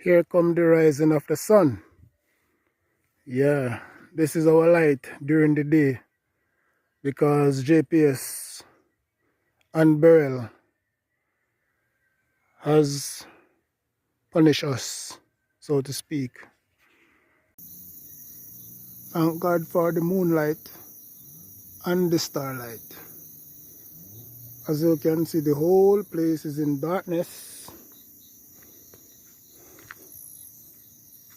Here come the rising of the sun. Yeah, this is our light during the day because JPS and Beryl has punished us, so to speak. Thank God for the moonlight and the starlight. As you can see, the whole place is in darkness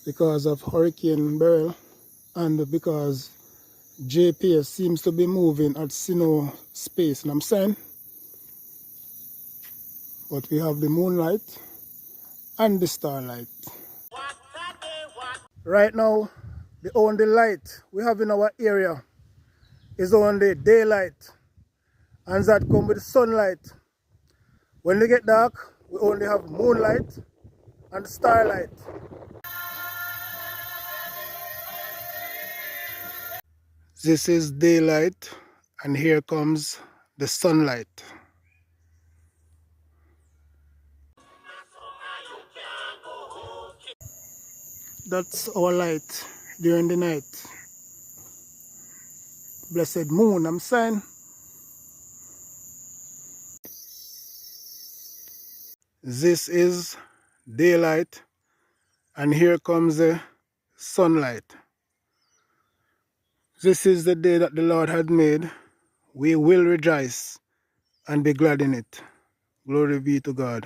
because of Hurricane Beryl and because JPS seems to be moving at Sino space, and I'm saying, but we have the moonlight and the starlight. Right now, the only light we have in our area is only daylight, and that comes with sunlight. When we get dark, we only have moonlight and starlight. This is daylight, and here comes the sunlight. That's our light during the night. Blessed moon, I'm saying. This is daylight, and here comes the sunlight. This is the day that the Lord had made. We will rejoice and be glad in it. Glory be to God.